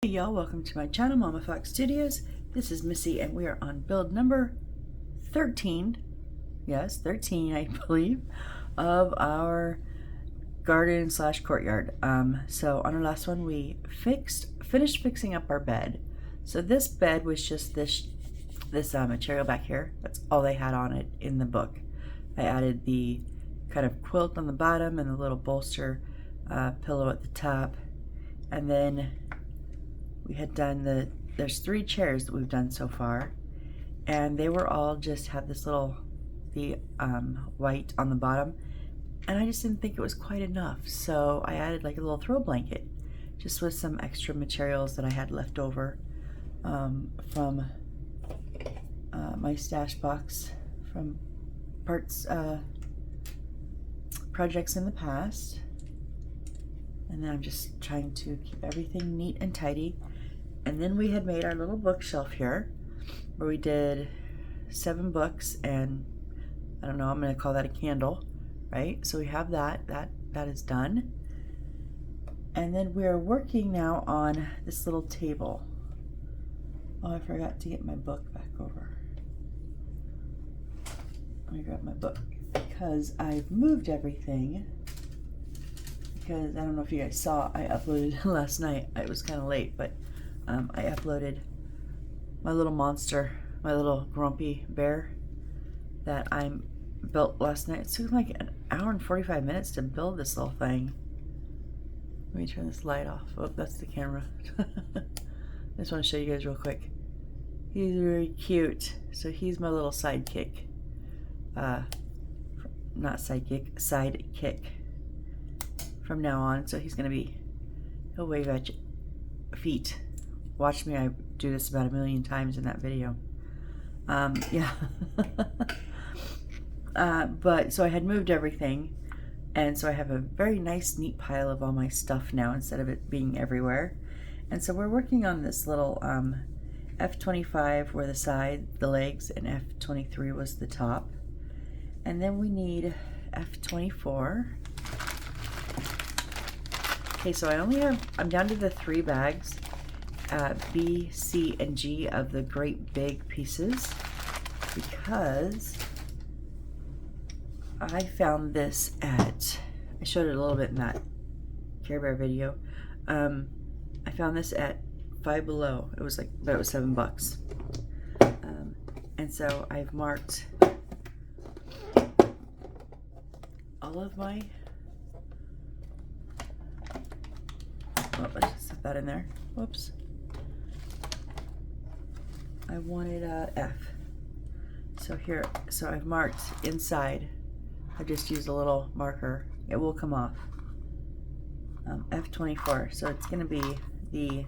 Hey y'all, welcome to my channel, Mama Fox Studios. This is Missy and we are on build number 13, yes 13 I believe, of our garden slash courtyard. So on our last one we finished fixing up our bed. So this bed was just this material back here. That's all they had on it in the book. I added the kind of quilt on the bottom and the little bolster pillow at the top, and then we had done there's 3 chairs that we've done so far, and they were all just had this little, white on the bottom, and I just didn't think it was quite enough. So I added like a little throw blanket, just with some extra materials that I had left over from my stash box from projects in the past. And then I'm just trying to keep everything neat and tidy. And then we had made our little bookshelf here where we did 7 books, and I don't know, I'm going to call that a candle, right? So we have that is done. And then we're working now on this little table. Oh, I forgot to get my book back over. Let me grab my book because I've moved everything. Because I don't know if you guys saw, I uploaded last night. It was kind of late, but I uploaded my little monster, my little grumpy bear that I built last night. It took like an hour and 45 minutes to build this little thing. Let me turn this light off. Oh, that's the camera. I just want to show you guys real quick. He's very cute. So he's my little sidekick. Not sidekick, sidekick. From now on, so he'll wave at your feet. Watch me, I do this about 1,000,000 times in that video. Yeah. But so I had moved everything, and so I have a very nice neat pile of all my stuff now instead of it being everywhere. And so we're working on this little F25 were the legs, and F23 was the top. And then we need F24. Okay, so I'm down to the 3 bags, B, C, and G of the great big pieces, because I found this I showed it a little bit in that Care Bear video. I found this at Five Below. It was but it was $7. And so I've marked all of my, oh, let's just set that in there. Whoops. I wanted F. So I've marked inside. I just used a little marker. It will come off. F24. So it's going to be the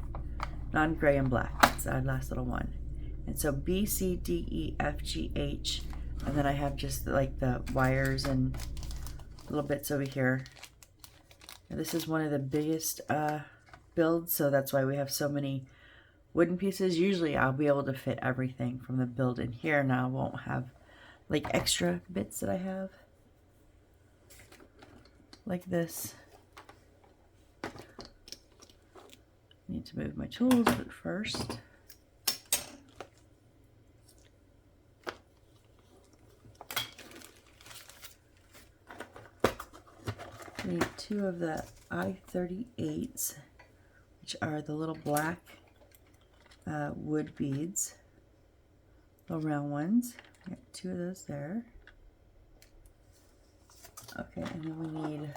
non-gray and black. It's our last little one. And so B, C, D, E, F, G, H. And then I have just like the wires and little bits over here. And this is one of the biggest builds, so that's why we have so many wooden pieces. Usually I'll be able to fit everything from the build in here. Now I won't have like extra bits that I have like this. I need to move my tools, but first I need 2 of the I-38s, which are the little black wood beads, little round ones. I got 2 of those there. Okay, and then we need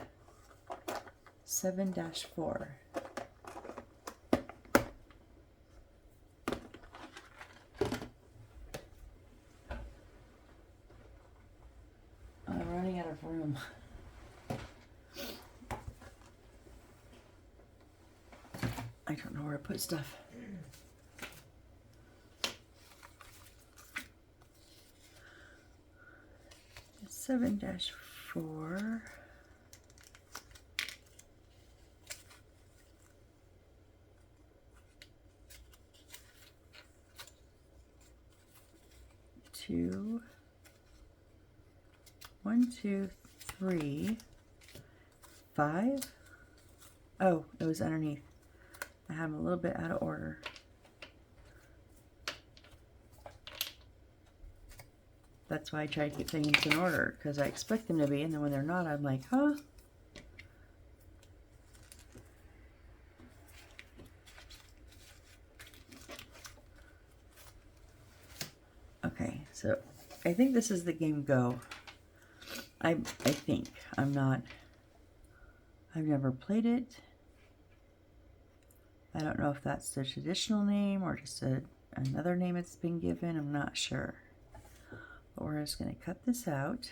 7-4. I'm running out of room. I don't know where to put stuff. It's 7-4. Two. 1, 2, 3, 5. Oh, it was underneath. I have them a little bit out of order. That's why I try to keep things in order, because I expect them to be, and then when they're not, I'm like, huh? Okay, so I think this is the game Go. I think. I've never played it. I don't know if that's the traditional name or just another name it's been given. I'm not sure. But we're just going to cut this out.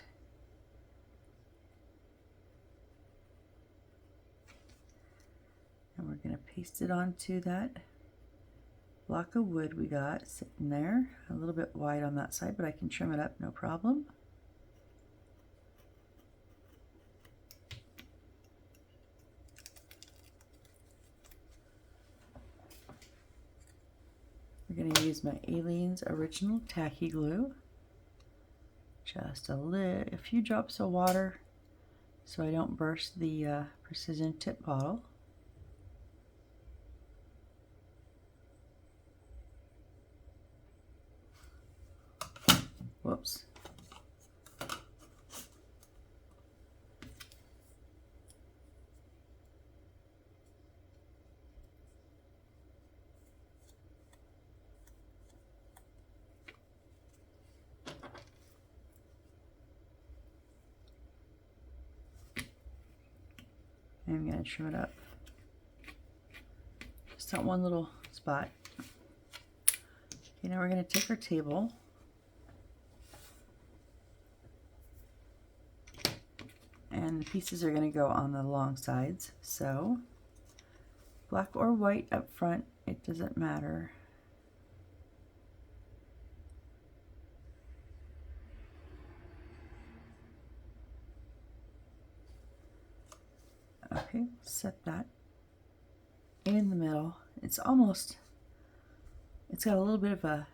And we're going to paste it onto that block of wood we got sitting there. A little bit wide on that side, but I can trim it up, no problem. We're going to use my Aleene's Original Tacky Glue. Just a few drops of water so I don't burst the precision tip bottle. Whoops. I'm going to trim it up. Just that one little spot. Okay, now we're going to take our table and the pieces are going to go on the long sides. So black or white up front, it doesn't matter. Okay, set that in the middle. It's got a little bit of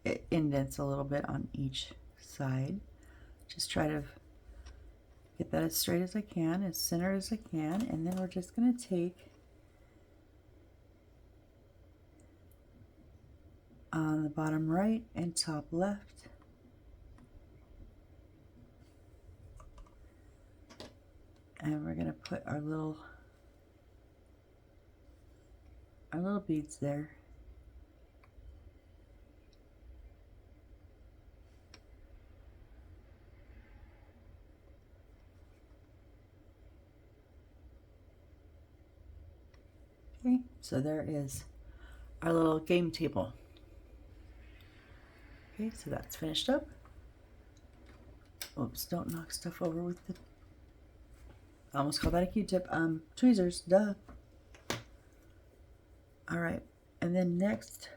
it indents a little bit on each side. Just try to get that as straight as I can, as center as I can, and then we're just going to take on the bottom right and top left. And we're going to put our little beads there. Okay, so there is our little game table. Okay, so that's finished up. Oops, don't knock stuff over with the, I almost called that a Q-tip. Tweezers, duh. All right, and then next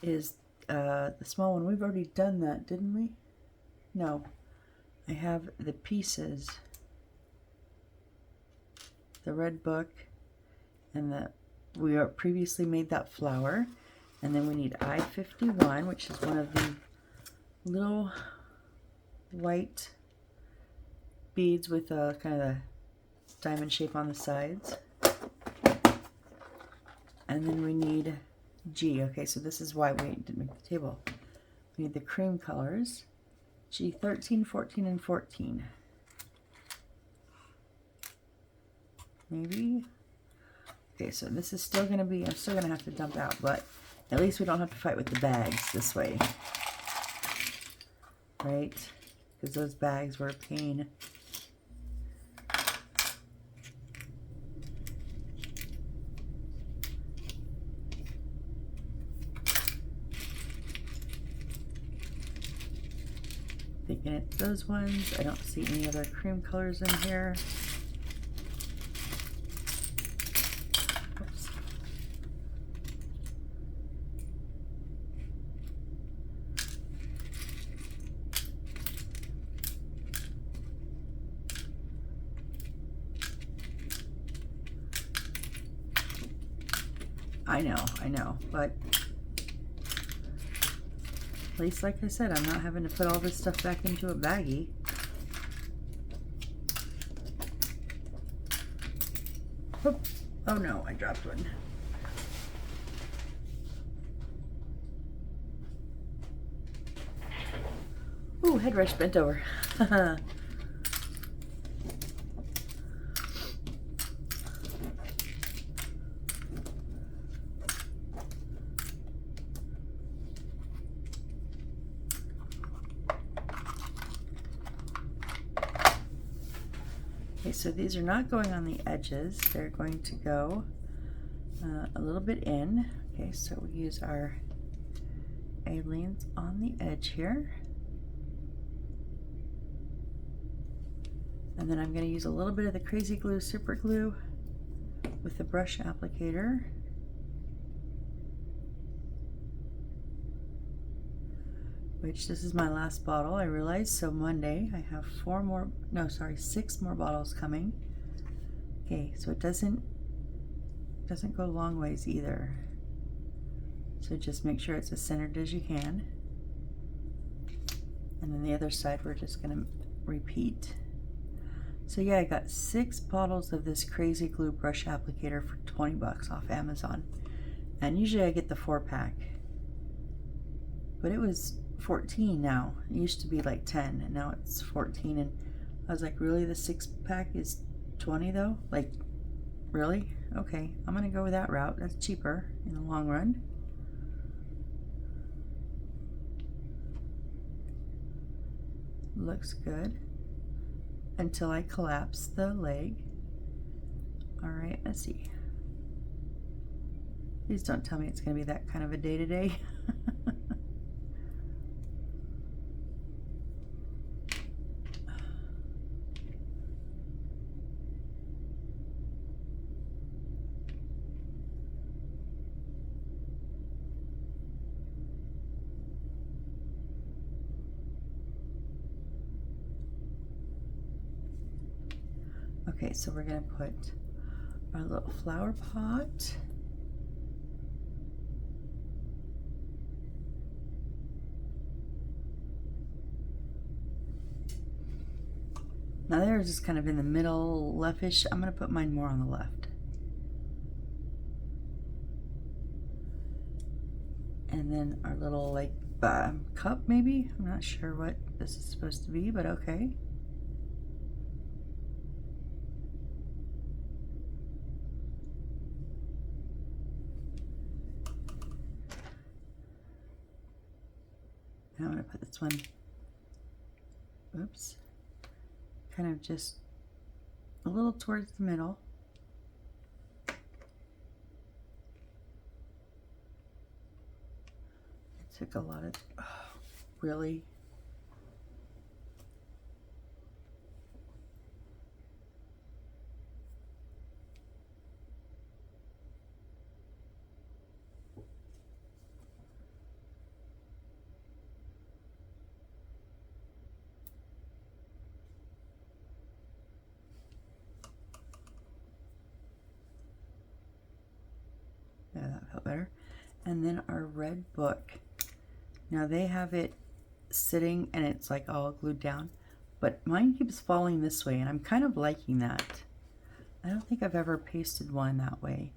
is the small one. We've already done that, didn't we? No, I have the pieces, the red book, and we previously made that flower, and then we need I-51, which is one of the little white beads with a kind of a diamond shape on the sides. And then we need G. Okay, so this is why we didn't make the table. We need the cream colors, G13, 14, and 14. Maybe. Okay, so this is still going to be, I'm still going to have to dump out, but at least we don't have to fight with the bags this way. Right? Because those bags were a pain. Thinking it's those ones. I don't see any other cream colors in here. Oops. I know, but at least, like I said, I'm not having to put all this stuff back into a baggie. Whoop. Oh no, I dropped one. Ooh, headrest bent over. Okay, so these are not going on the edges. They're going to go a little bit in. Okay, so we use our aliens on the edge here. And then I'm going to use a little bit of the Crazy Glue Super Glue with the brush applicator. Which this is my last bottle, I realize. So Monday I have 6 more bottles coming. Okay, so it doesn't go long ways either. So just make sure it's as centered as you can. And then the other side we're just gonna repeat. So yeah, I got 6 bottles of this Crazy Glue brush applicator for 20 bucks off Amazon. And usually I get the 4-pack. But it was 14 now. It used to be like 10 and now it's 14, and I was like, really, the 6-pack is 20 though? Like, really? Okay, I'm gonna go with that route. That's cheaper in the long run. Looks good until I collapse the leg. All right, let's see. Please don't tell me it's gonna be that kind of a day today. Okay, so we're gonna put our little flower pot. Now they're just kind of in the middle, leftish. I'm gonna put mine more on the left. And then our little like cup maybe? I'm not sure what this is supposed to be, but okay. Now I'm gonna put this one, oops, kind of just a little towards the middle. It took a lot of, oh, really? Yeah, that felt better. And then our red book. Now they have it sitting and it's like all glued down, but mine keeps falling this way and I'm kind of liking that. I don't think I've ever pasted one that way.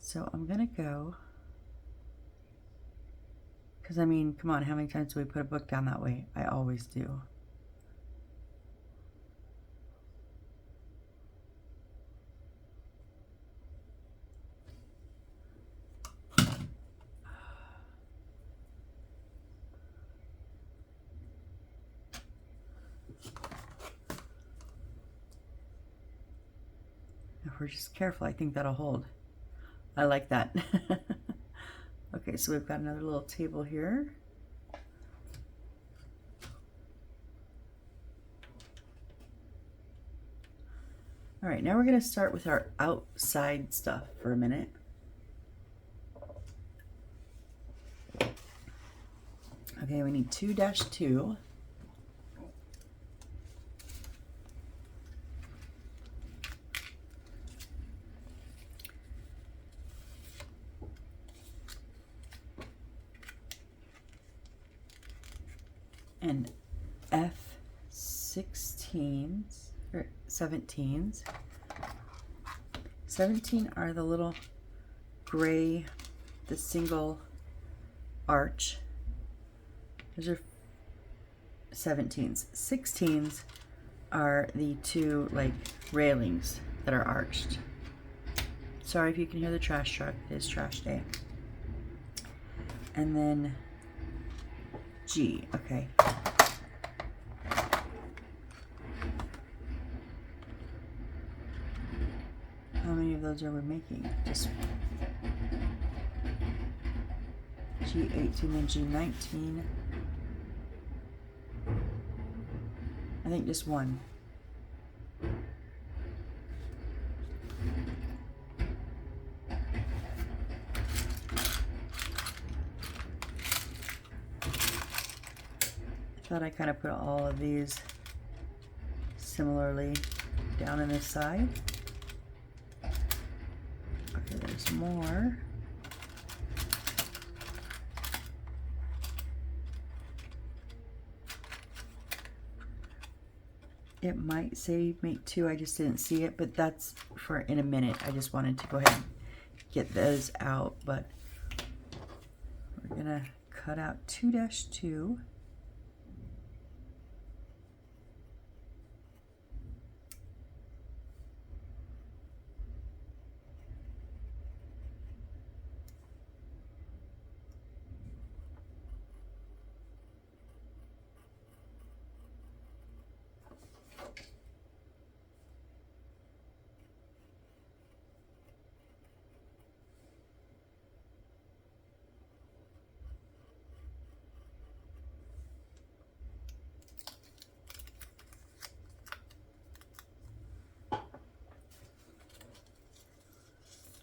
So I'm gonna go, because I mean, come on, how many times do we put a book down that way? I always do. If we're just careful, I think that'll hold. I like that. Okay, so we've got another little table here. All right, now we're gonna start with our outside stuff for a minute. Okay, we need 2-2. And F16s or 17s. 17 are the little gray, the single arch. Those are 17s. 16s are the two like railings that are arched. Sorry if you can hear the trash truck. It is trash day. And then G, okay. How many of those are we making? Just G18 and G19. I think just one. I thought I kind of put all of these similarly down on this side. Okay, there's more. It might say make two, I just didn't see it, but that's for in a minute. I just wanted to go ahead and get those out, but we're gonna cut out 2-2.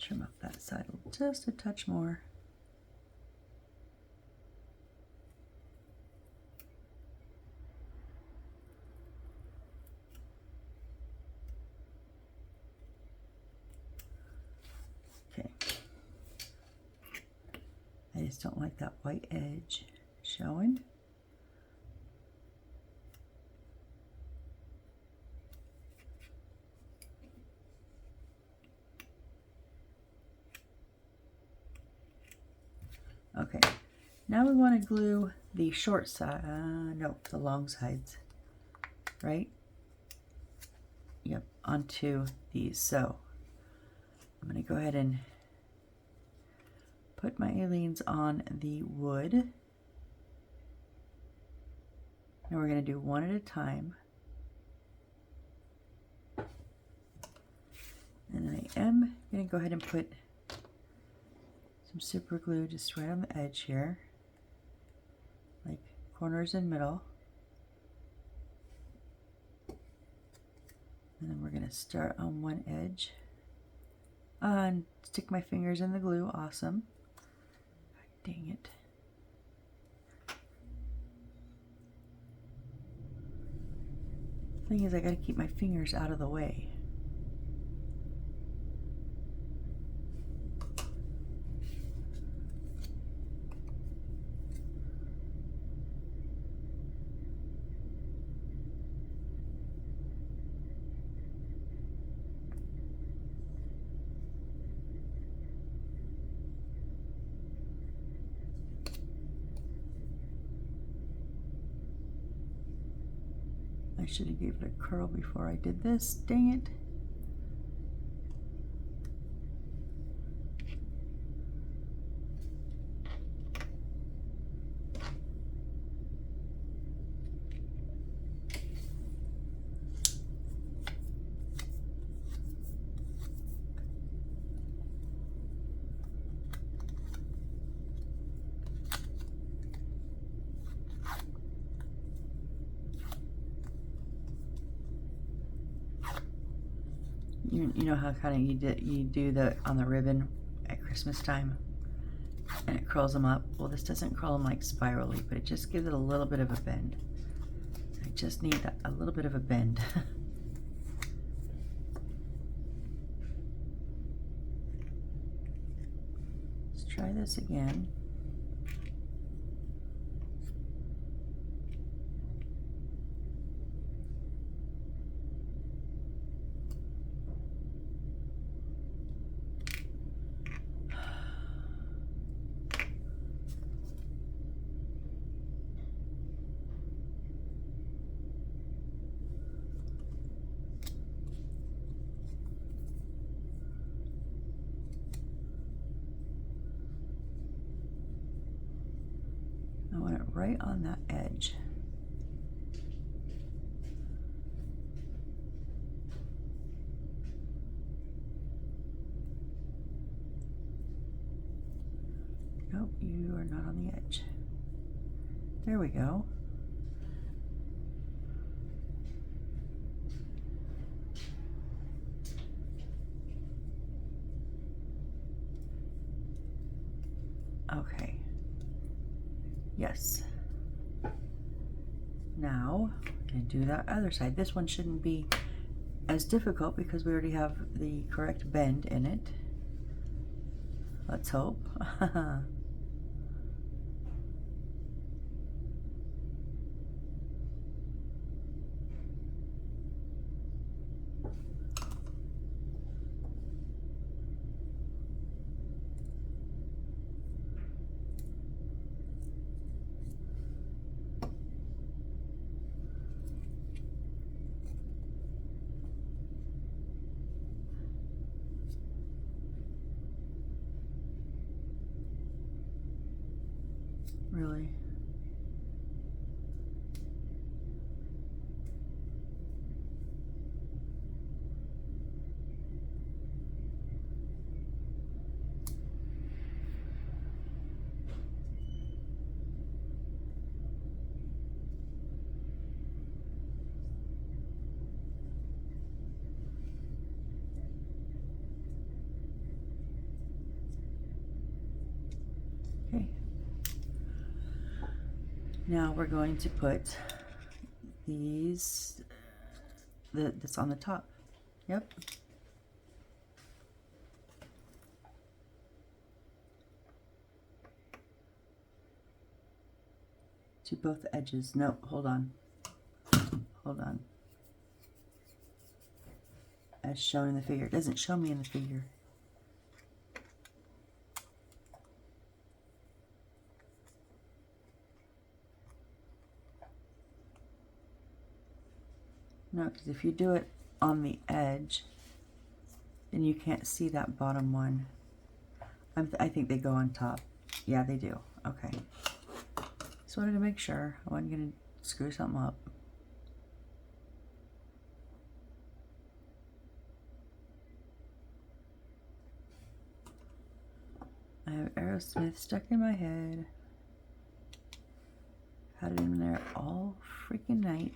Trim up that side just a touch more. Okay. I just don't like that white edge showing. Okay, now we want to glue the short side, no, the long sides, right? Yep, onto these. So I'm going to go ahead and put my aliens on the wood. And we're going to do one at a time. And I am going to go ahead and put some super glue just right on the edge here, like corners and middle. And then we're going to start on one edge and stick my fingers in the glue. Awesome. God, dang it. Thing is, I got to keep my fingers out of the way. I should have gave it a curl before I did this. Dang it. You know how kind of you do the on the ribbon at Christmas time, and it curls them up. Well, this doesn't curl them like spirally, but it just gives it a little bit of a bend. I just need a little bit of a bend. Let's try this again. right on that edge. Nope, you are not on the edge. There we go. Okay. Yes. Now, we're going to do that other side. This one shouldn't be as difficult because we already have the correct bend in it. Let's hope. Really? Okay. Now we're going to put these, that's on the top. Yep. To both edges. No, hold on. Hold on. As shown in the figure. It doesn't show me in the figure. No, because if you do it on the edge, then you can't see that bottom one. I think they go on top. Yeah, they do. Okay. Just wanted to make sure. I wasn't going to screw something up. I have Aerosmith stuck in my head. Had it in there all freaking night.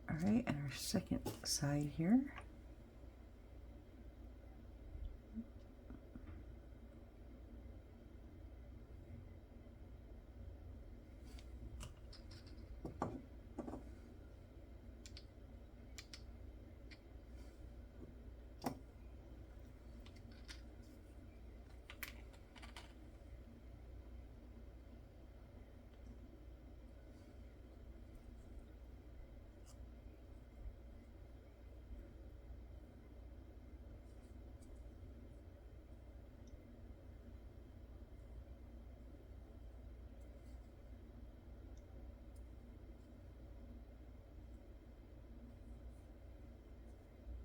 All right, and our second side here.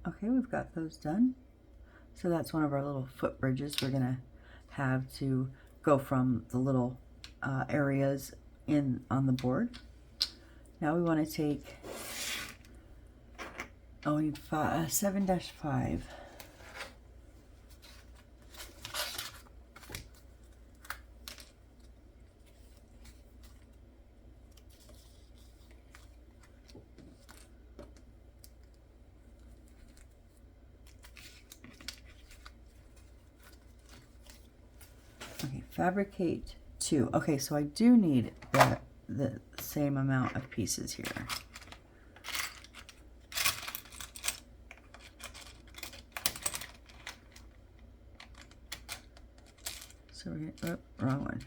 Okay, we've got those done. So that's one of our little foot bridges we're gonna have to go from the little areas in on the board. Now we want to take, we need 7-5. Okay, fabricate 2. Okay, so I do need the same amount of pieces here. So we're gonna, oh, wrong one.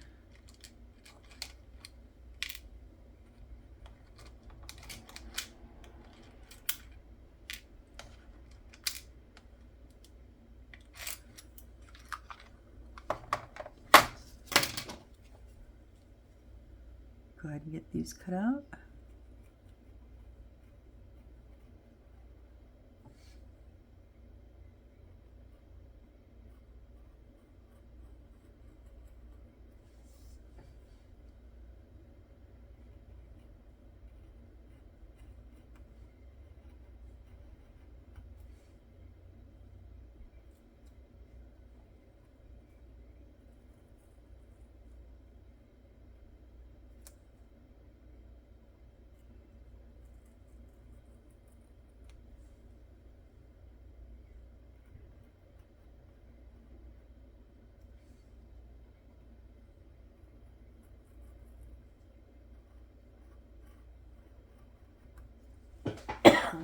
Go ahead and get these cut out.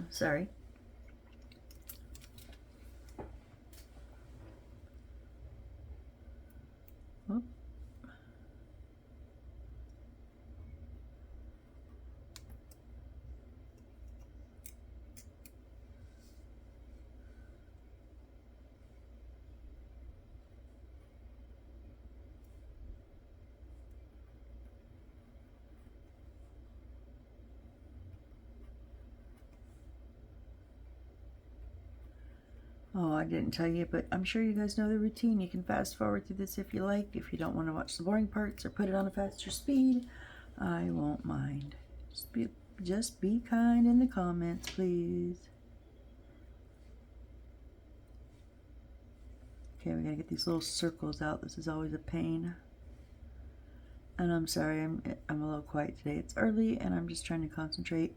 Sorry. Whoop. Oh, I didn't tell you, but I'm sure you guys know the routine. You can fast forward through this if you like. If you don't want to watch the boring parts or put it on a faster speed, I won't mind. Just be kind in the comments, please. Okay, we gotta get these little circles out. This is always a pain. And I'm sorry, I'm a little quiet today. It's early and I'm just trying to concentrate.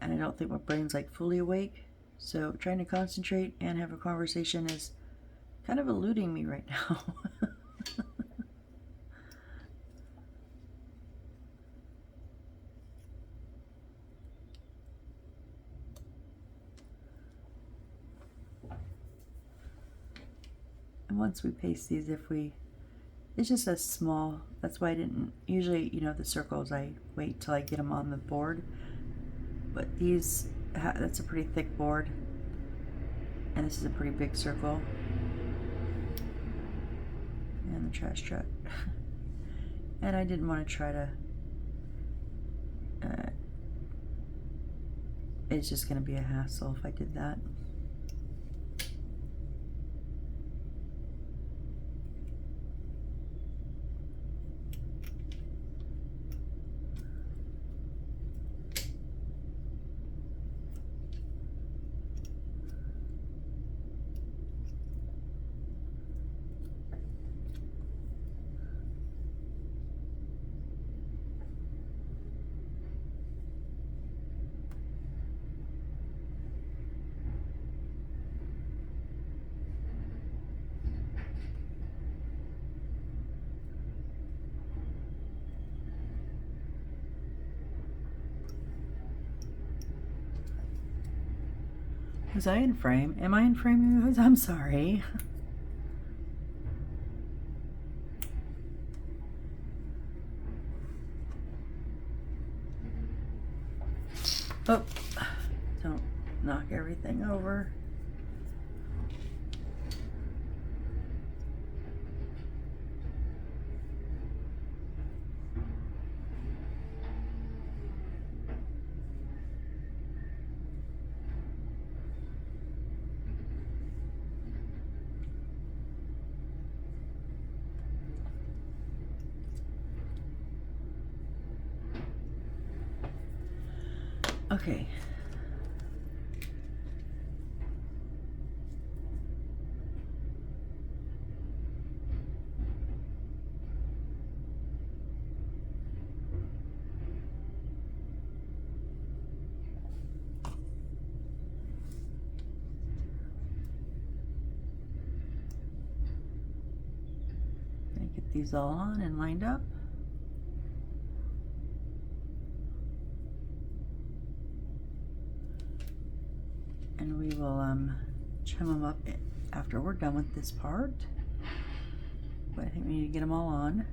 And I don't think my brain's like fully awake. So trying to concentrate and have a conversation is kind of eluding me right now. And once we paste these, it's just a small, that's why I didn't, usually, you know, the circles, I wait till I get them on the board. But these, that's a pretty thick board. And this is a pretty big circle. And the trash truck. And I didn't want to try to, it's just going to be a hassle if I did that. Was I in frame? Am I in frame, guys? I'm sorry. Oh, don't knock everything over. Okay. Gonna get these all on and lined up. And we will trim them up after we're done with this part. but I think we need to get them all on.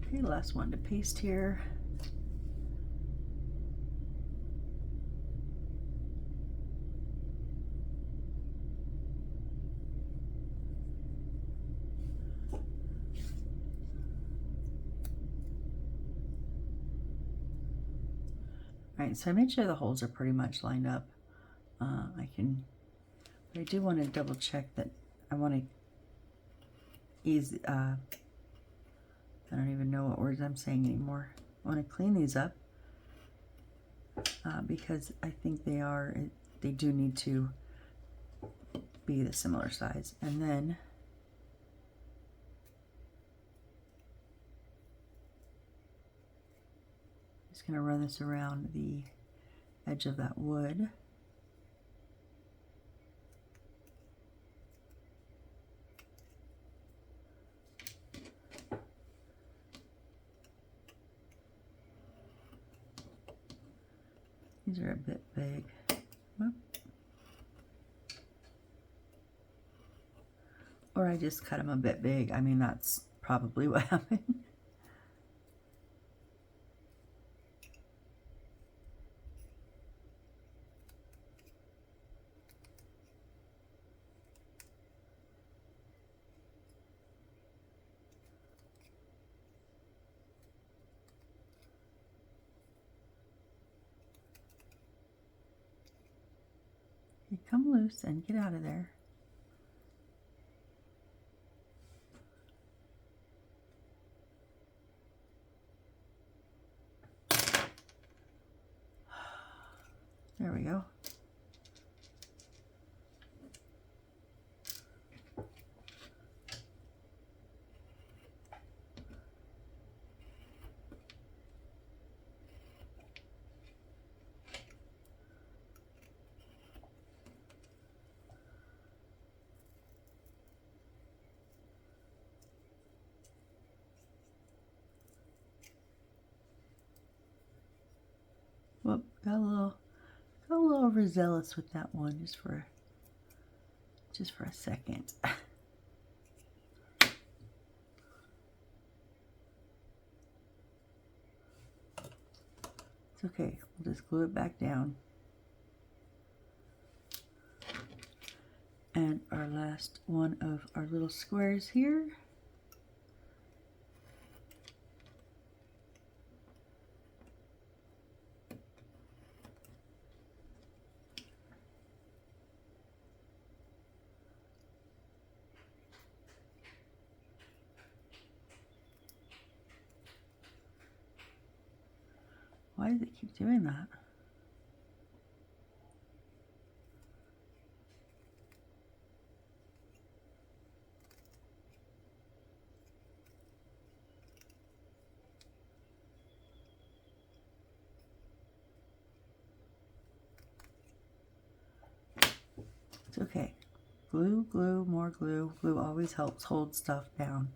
Okay, last one to paste here. All right, so I made sure the holes are pretty much lined up. But I do want to double check that I want to ease, I don't even know what words I'm saying anymore. I want to clean these up because I think they do need to be the similar size. And then I'm just going to run this around the edge of that wood. These are a bit big. Whoop. Or I just cut them a bit big. I mean, that's probably what happened. You come loose and get out of there. There we go. Whoop, got a little overzealous with that one just for a second. It's okay, we'll just glue it back down. And our last one of our little squares here. Why does it keep doing that? It's okay. Glue, glue, more glue. Glue always helps hold stuff down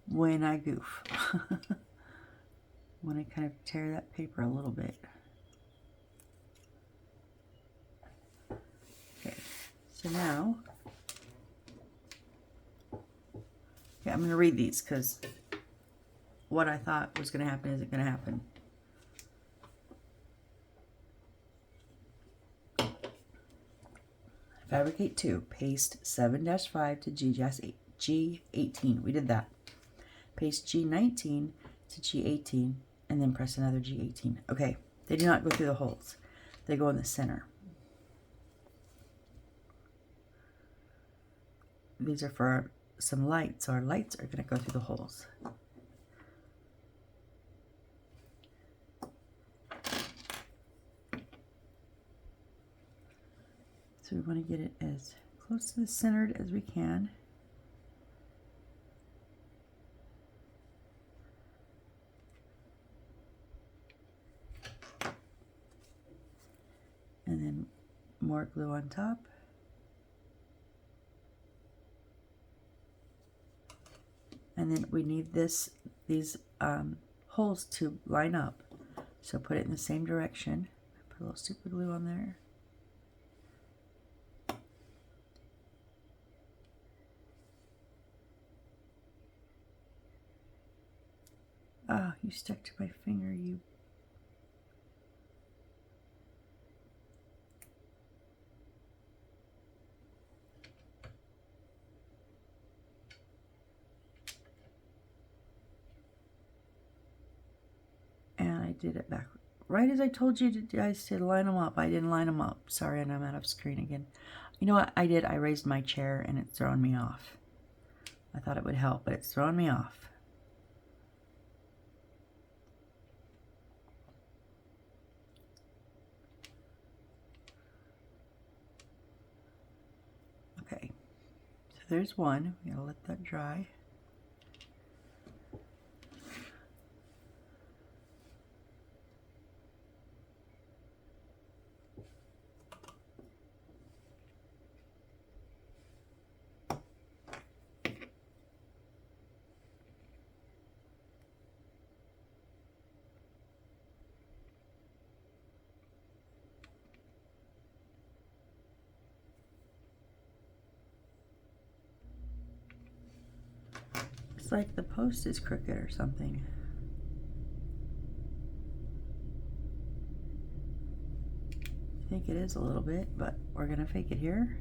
when I goof. When I kind of tear that paper a little bit. Okay, so now, I'm going to read these because what I thought was going to happen isn't going to happen. Fabricate 2, paste 7-5 to G18. We did that. Paste G19 to G18, and then press another G18. Okay, they do not go through the holes. They go in the center. These are for some lights. So our lights are going to go through the holes. So we want to get it as close to the centered as we can. And then more glue on top. And then we need these holes to line up. So put it in the same direction. Put a little super glue on there. Ah, you stuck to my finger, you. And I did it back. Right as I told you guys to line them up, I didn't line them up. Sorry, and I'm out of screen again. You know what I did? I raised my chair and it's throwing me off. I thought it would help, but it's throwing me off. Okay, so there's one. I'm gonna let that dry. It's like the post is crooked or something. I think it is a little bit, but we're gonna fake it here.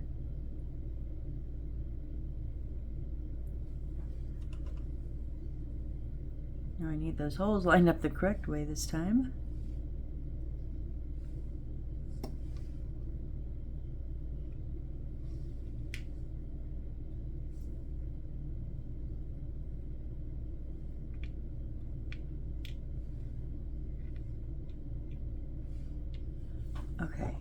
Now I need those holes lined up the correct way this time. Okay.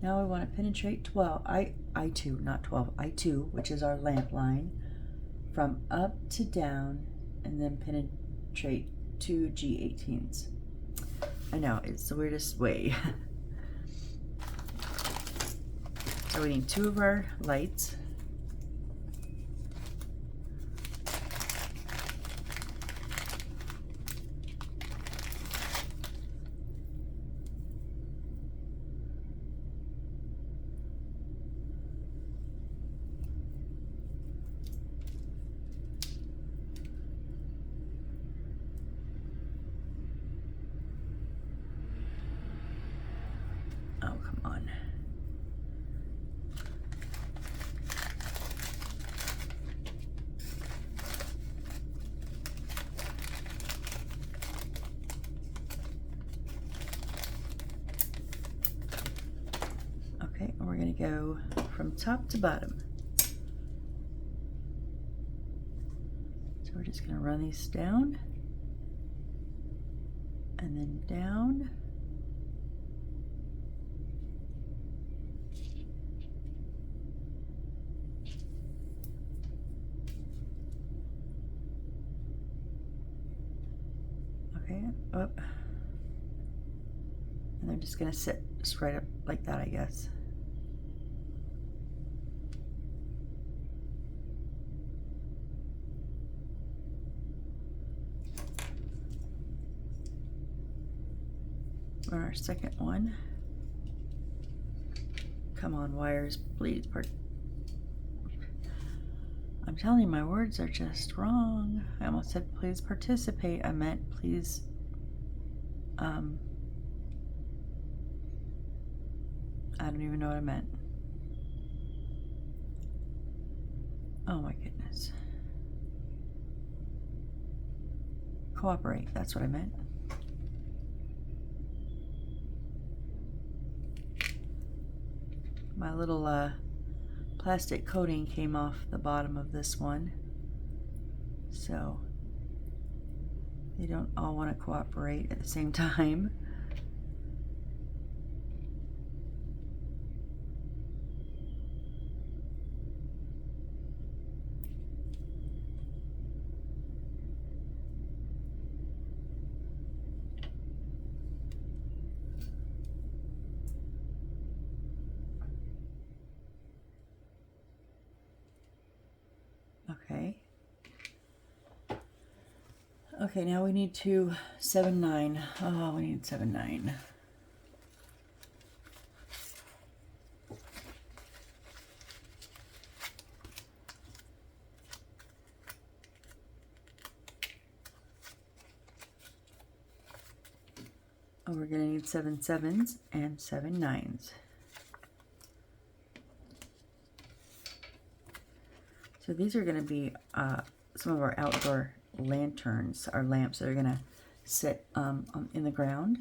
Now I want to penetrate 12, I2, not 12, I2, which is our lamp line, from up to down, and then penetrate 2 G18s. I know, it's the weirdest way. So we need 2 of our lights. Oh, come on. Okay, and we're going to go from top to bottom. So we're just going to run these down and then down. Okay, up. And they're just gonna sit just right up like that, I guess. On our second one. Come on, wires, please. I'm telling you, my words are just wrong. I almost said please participate. I meant please I don't even know what I meant. Oh my goodness. Cooperate, that's what I meant. My little plastic coating came off the bottom of this one, so they don't all want to cooperate at the same time. Okay. Okay, now we need to 7-9. Oh, we need 7-9. Oh, we're gonna need 7 7s and 7 9s. So these are gonna be some of our outdoor lanterns, our lamps that are gonna sit in the ground.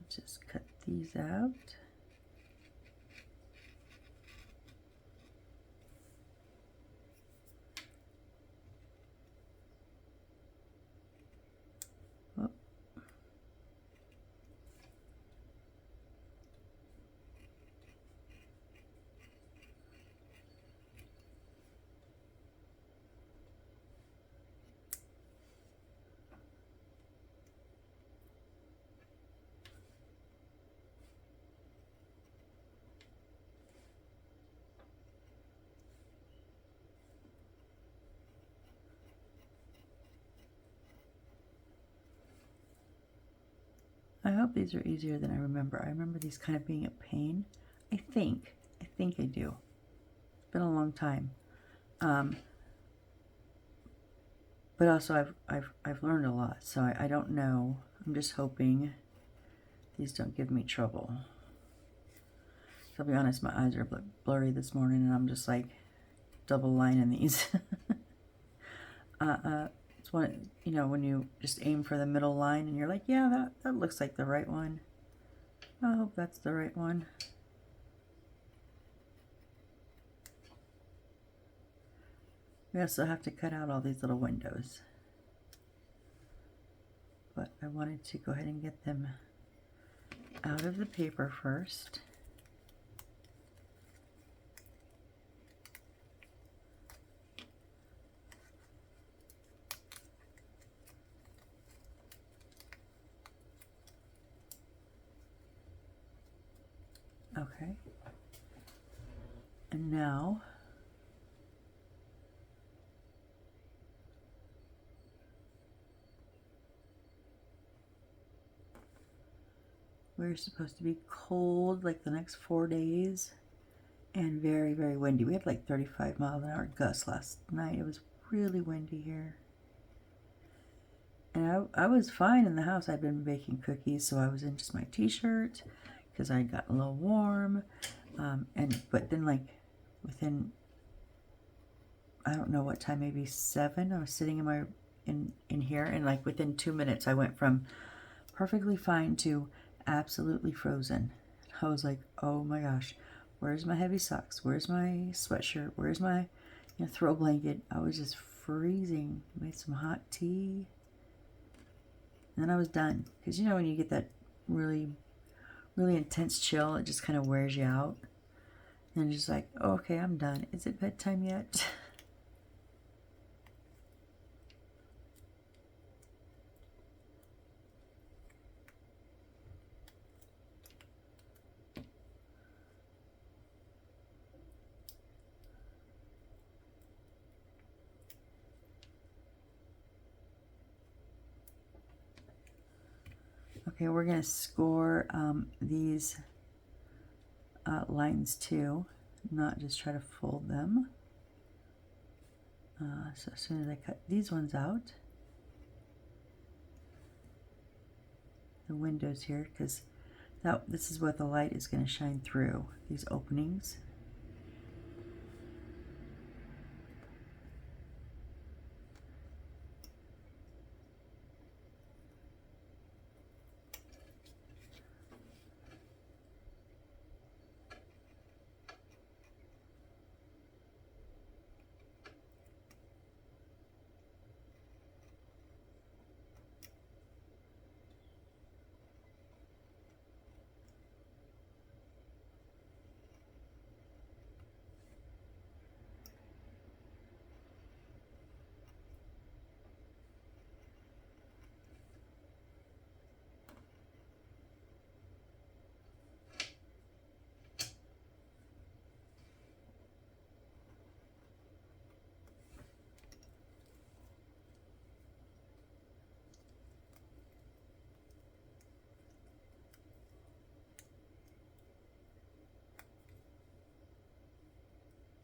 Just cut these out. Oh. I hope these are easier than I remember. I remember these kind of being a pain. I think I do. It's been a long time. But also I've learned a lot, so I don't know. I'm just hoping these don't give me trouble. So I'll be honest, my eyes are blurry this morning, and I'm just like double lining these. It's one, you know, when you just aim for the middle line and you're like, yeah, that looks like the right one. I hope that's the right one. We also have to cut out all these little windows. But I wanted to go ahead and get them out of the paper first. Okay. And now we're supposed to be cold like the next 4 days and very, very windy. We had like 35 miles an hour gusts last night. It was really windy here. And I was fine in the house. I'd been baking cookies, so I was in just my t-shirt because I got a little warm. But then like within, I don't know what time, maybe 7, I was sitting in here, and like within 2 minutes I went from perfectly fine to absolutely frozen. I was like, oh my gosh, where's my heavy socks? Where's my sweatshirt? Where's my throw blanket? I was just freezing. Made some hot tea. And then I was done. Because you know when you get that really, really intense chill, it just kind of wears you out. And you're just like, oh, okay, I'm done. Is it bedtime yet? Okay, we're going to score these lines too, not just try to fold them. So as soon as I cut these ones out, the windows here, because this is what the light is going to shine through, these openings.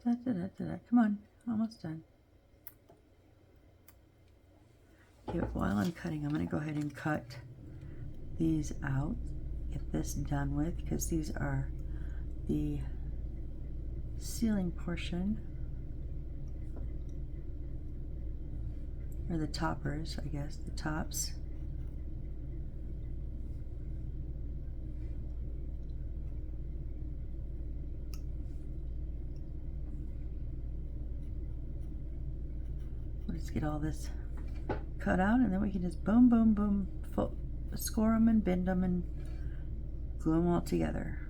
Come on, almost done. Okay, while I'm cutting, I'm going to go ahead and cut these out. Get this done with, because these are the ceiling portion, or the toppers, I guess, the tops. Let's get all this cut out, and then we can just boom, boom, boom, score them and bend them and glue them all together.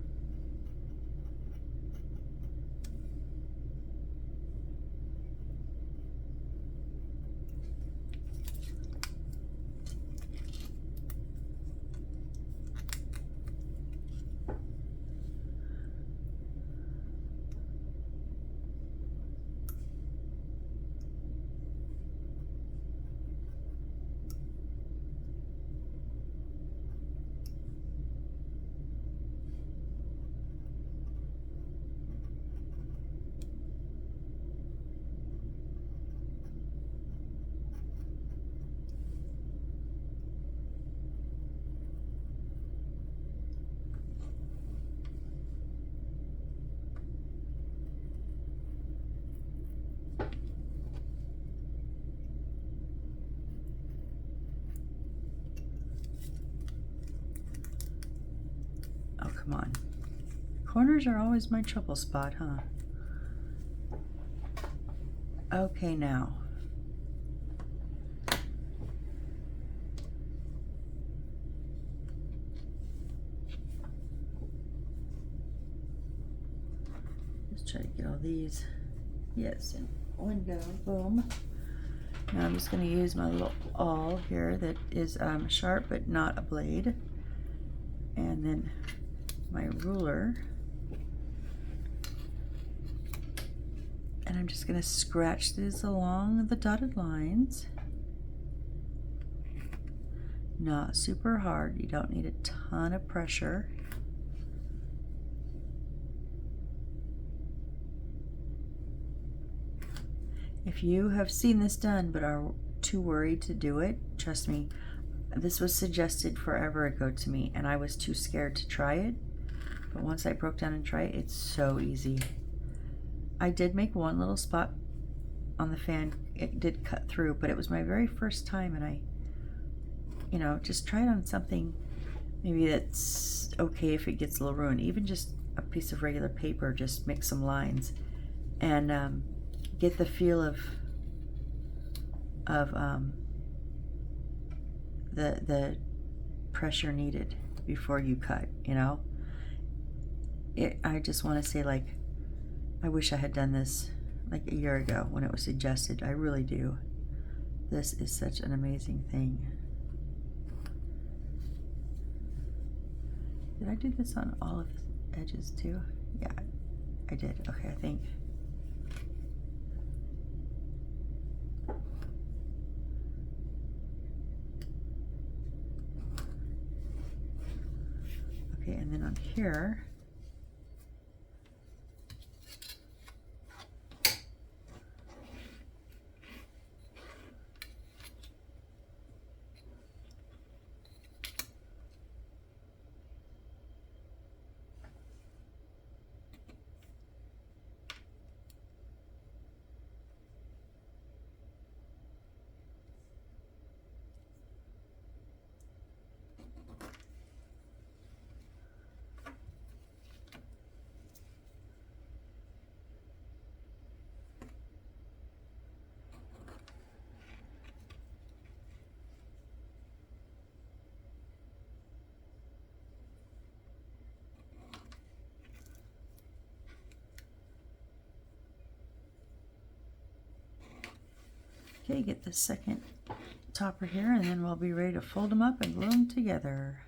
Oh, come on. Corners are always my trouble spot, huh? Okay, now. Let's try to get all these. Yes, and one go. Boom. Now I'm just going to use my little awl here that is sharp but not a blade. And then my ruler. And I'm just going to scratch this along the dotted lines. Not super hard. You don't need a ton of pressure. If you have seen this done but are too worried to do it, trust me, this was suggested forever ago to me and I was too scared to try it. But once I broke down and tried it, it's so easy. I did make one little spot on the fan. It did cut through, but it was my very first time, and I, just try it on something maybe that's okay if it gets a little ruined. Even just a piece of regular paper, just make some lines and get the feel of the pressure needed before you cut. I just want to say, like, I wish I had done this like a year ago when it was suggested. I really do. This is such an amazing thing. Did I do this on all of the edges too? Yeah, I did. Okay, I think. Okay, and then on here, okay, get the second topper here, and then we'll be ready to fold them up and glue them together.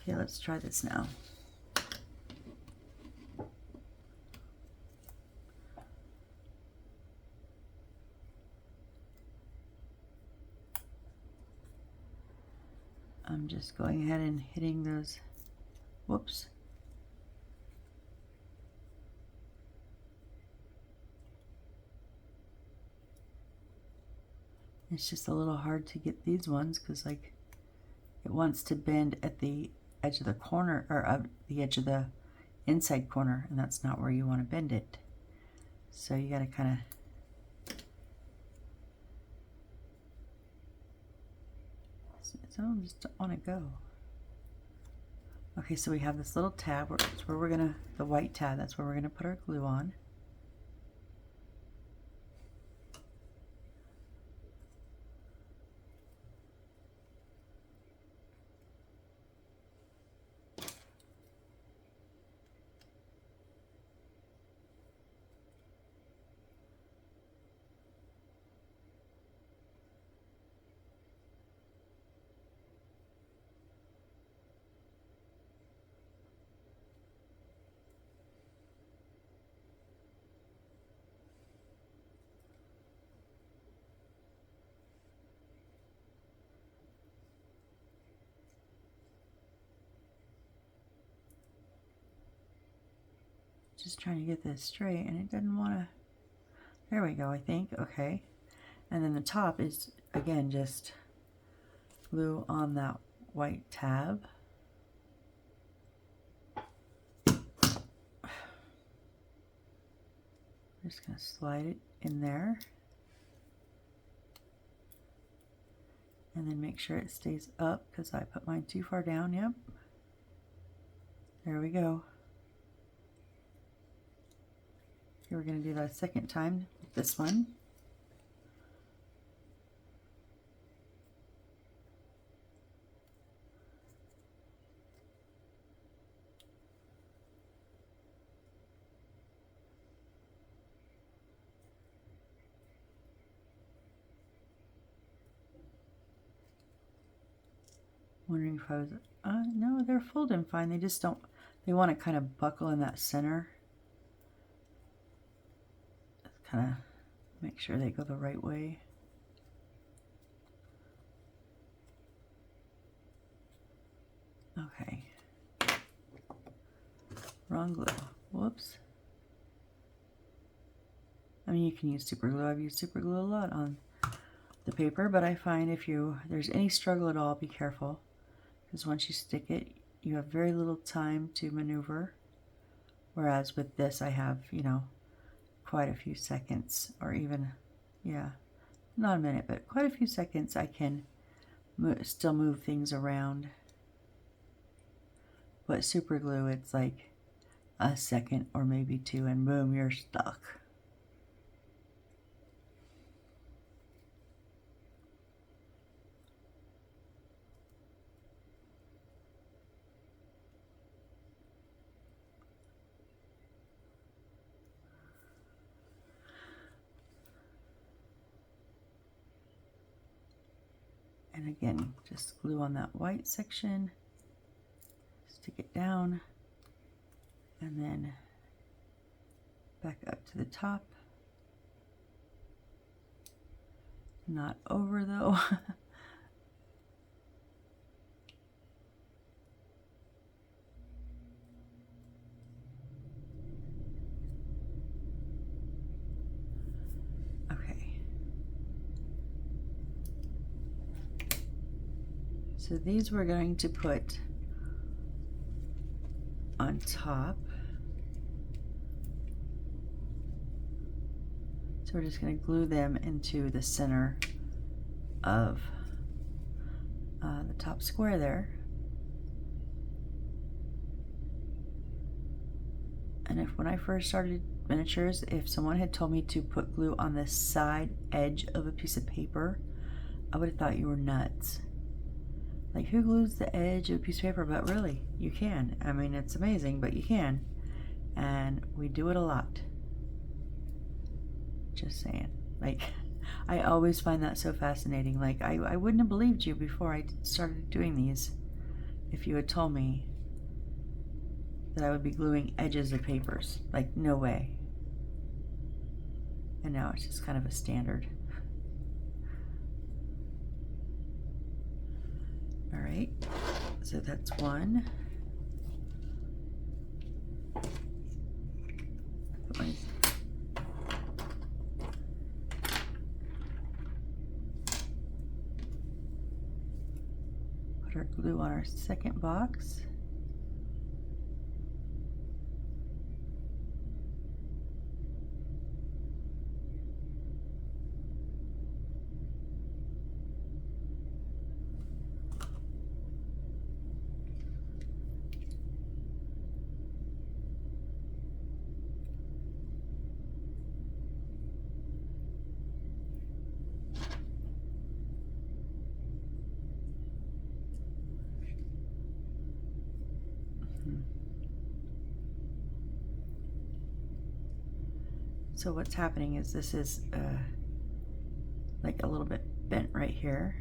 Okay, let's try this now. I'm just going ahead and hitting those, whoops. It's just a little hard to get these ones because like it wants to bend at the edge of the corner, or the edge of the inside corner, and that's not where you want to bend it. So you got to kind of, some of them just don't want to go. Okay, so we have this little tab, that's where we're gonna, the white tab, that's where we're gonna put our glue on. Just trying to get this straight, and it doesn't want to. There we go, I think. Okay, and then the top is again just glue on that white tab. I'm just going to slide it in there, and then make sure it stays up because I put mine too far down. Yep, there we go. Here we're going to do that a second time with this one. Wondering if I was, no, they're folding fine. They just don't, they want to kind of buckle in that center. Kind of make sure they go the right way. Okay. Wrong glue. Whoops. I mean, you can use super glue. I've used super glue a lot on the paper, but I find if there's any struggle at all, be careful. Because once you stick it, you have very little time to maneuver. Whereas with this, I have, you know, quite a few seconds, or even, yeah, not a minute, but quite a few seconds I can still move things around. But super glue, it's like a second or maybe two, and boom, you're stuck. And again, just glue on that white section, stick it down, and then back up to the top. Not over though. So these we're going to put on top. So we're just going to glue them into the center of the top square there. And if when I first started miniatures, if someone had told me to put glue on the side edge of a piece of paper, I would have thought you were nuts. Like, who glues the edge of a piece of paper? But really, you can. I mean, it's amazing, but you can. And we do it a lot. Just saying. Like, I always find that so fascinating. Like, I wouldn't have believed you before I started doing these if you had told me that I would be gluing edges of papers. Like, no way. And now it's just kind of a standard. All right, so that's one. Put our glue on our second box. So what's happening is this is like a little bit bent right here,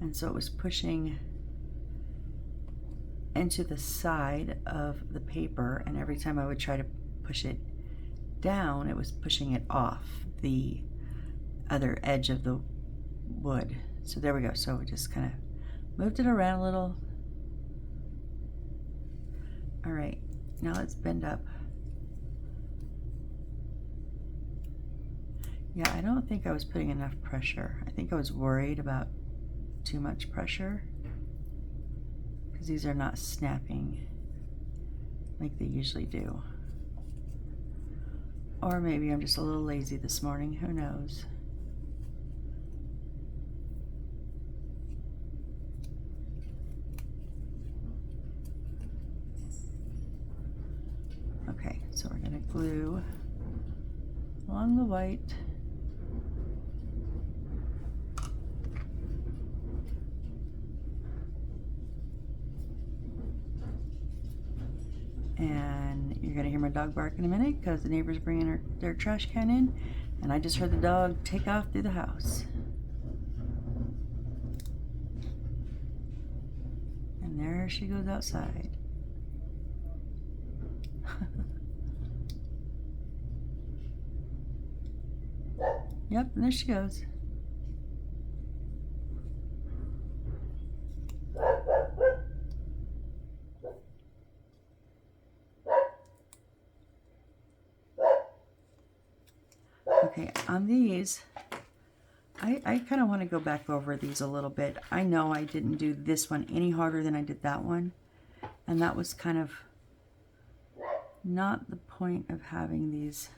and so it was pushing into the side of the paper, and every time I would try to push it down, it was pushing it off the other edge of the wood. So there we go. So we just kind of moved it around a little. All right, now let's bend up. Yeah, I don't think I was putting enough pressure. I think I was worried about too much pressure because these are not snapping like they usually do. Or maybe I'm just a little lazy this morning, who knows? Okay, so we're gonna glue along the white. And you're gonna hear my dog bark in a minute because the neighbor's bringing their trash can in, and I just heard the dog take off through the house. And there she goes outside. Yep, and there she goes. Okay, on these, I kind of want to go back over these a little bit. I know I didn't do this one any harder than I did that one, and that was kind of not the point of having these.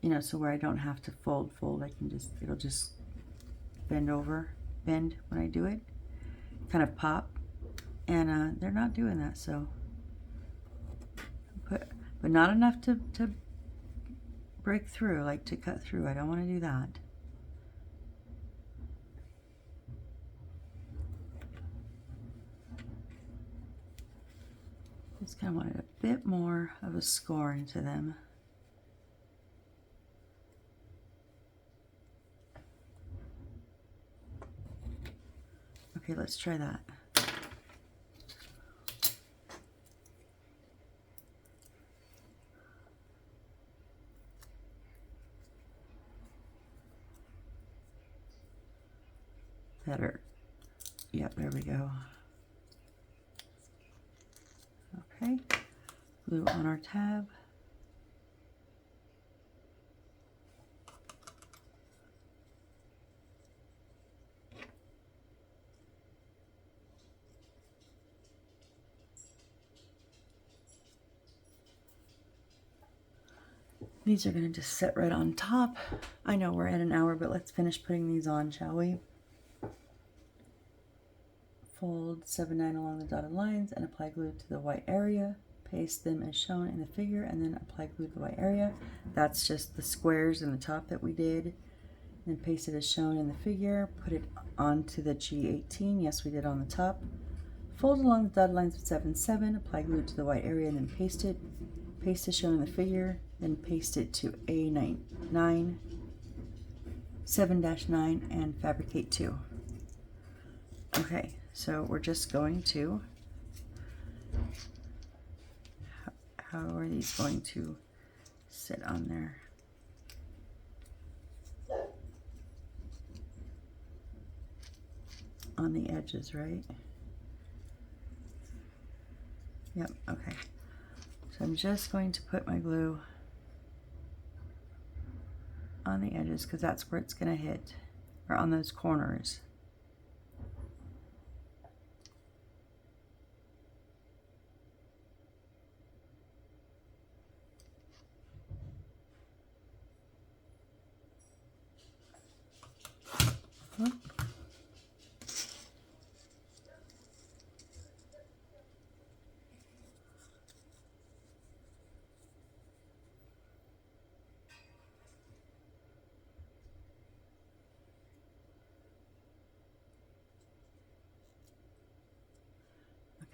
You know, so where I don't have to fold, I can just, it'll just bend when I do it, kind of pop, and they're not doing that, so. But not enough to break through, like to cut through. I don't want to do that. Just kind of wanted a bit more of a score into them. Okay, let's try that. Better. Yep, there we go. Okay, glue on our tab. These are going to just sit right on top. I know we're at an hour, but let's finish putting these on, shall we? Fold 7/9 along the dotted lines and apply glue to the white area. Paste them as shown in the figure and then apply glue to the white area. That's just the squares in the top that we did. Then paste it as shown in the figure. Put it onto the G18. Yes, we did on the top. Fold along the dotted lines with 7/7. Apply glue to the white area and then paste it. Paste as shown in the figure. Then paste it to A9. 7-9 and fabricate 2. Okay, so we're just going to, how are these going to sit on there? On the edges, right? Yep, okay. So I'm just going to put my glue on the edges because that's where it's going to hit, or on those corners.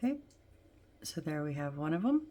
Okay, so there we have one of them.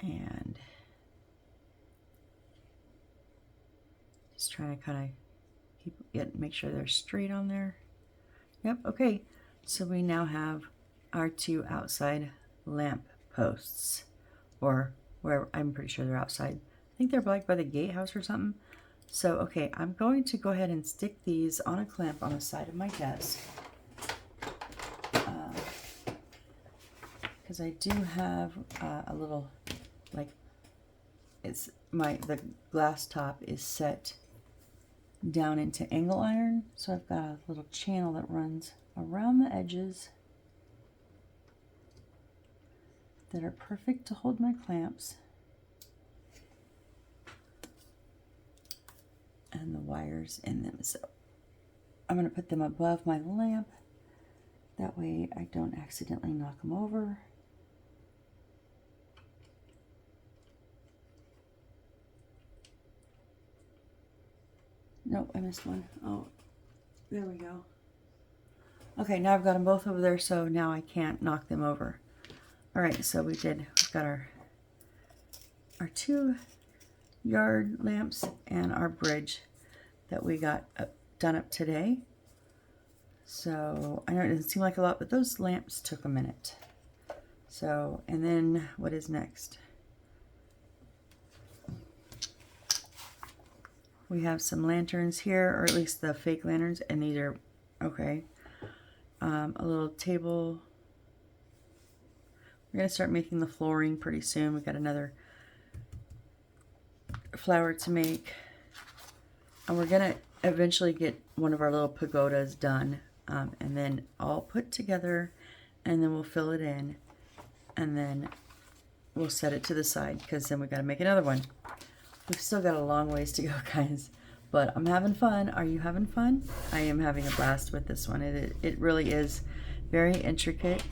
And just trying to kind of make sure they're straight on there. Yep, okay. So we now have our 2 outside lamp posts, or where I'm pretty sure they're outside. I think they're like by the gatehouse or something. So, okay, I'm going to go ahead and stick these on a clamp on the side of my desk. Because I do have a little, like, the glass top is set down into angle iron, so I've got a little channel that runs around the edges that are perfect to hold my clamps, and the wires in them. So I'm going to put them above my lamp, that way I don't accidentally knock them over. Nope, I missed one. Oh, there we go. Okay, now I've got them both over there, so now I can't knock them over. All right, so we've got our 2 yard lamps and our bridge that we got done up today. So I know it doesn't seem like a lot, but those lamps took a minute. So, and then what is next? We have some lanterns here, or at least the fake lanterns, and these are, okay. A little table. We're going to start making the flooring pretty soon. We've got another flower to make. And we're going to eventually get one of our little pagodas done, and then all put together, and then we'll fill it in, and then we'll set it to the side, because then we've got to make another one. We've still got a long ways to go, guys, but I'm having fun. Are you having fun? I am having a blast with this one. It really is very intricate,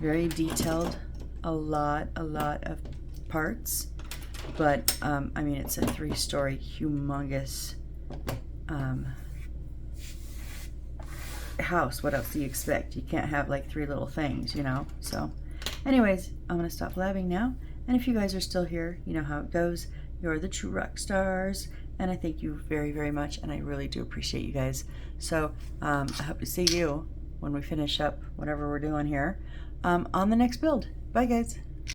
very detailed, a lot of parts, but I mean, it's a 3-story humongous house. What else do you expect? You can't have like 3 little things, you know? So anyways, I'm gonna stop blabbing now, and if you guys are still here, you know how it goes. You're the true rock stars, and I thank you very, very much, and I really do appreciate you guys. So I hope to see you when we finish up whatever we're doing here on the next build. Bye, guys.